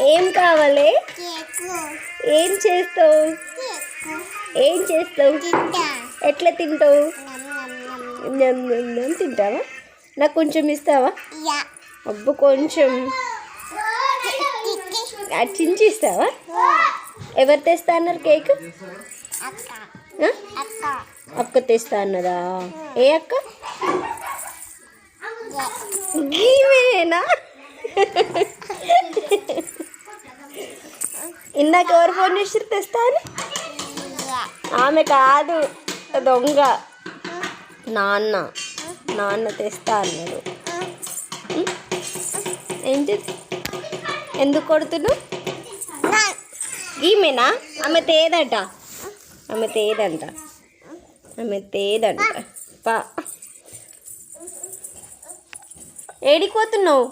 ఏం కావాలి? ఏం చేస్తావు? ఏం చేస్తావు? ఎట్లా తింటావు? తింటావా? నాకు కొంచెం ఇస్తావా? అబ్బు కొంచెం చించి ఇస్తావా? ఎవరు తెస్తా అన్నారు కేక్? అక్క తెస్తా అన్నదా? ఏ అక్క? గీమేనా? ఇందాక ఎవరు ఫోన్ చేసి తెస్తా అని? ఆమె కాదు, దొంగ. నాన్న తెస్తా అన్నాడు. ఏంటి? ఎందుకు కొడుతున్నావు? ఈమెనా? ఆమె తేదంట. పా ఏడికి పోతున్నావు?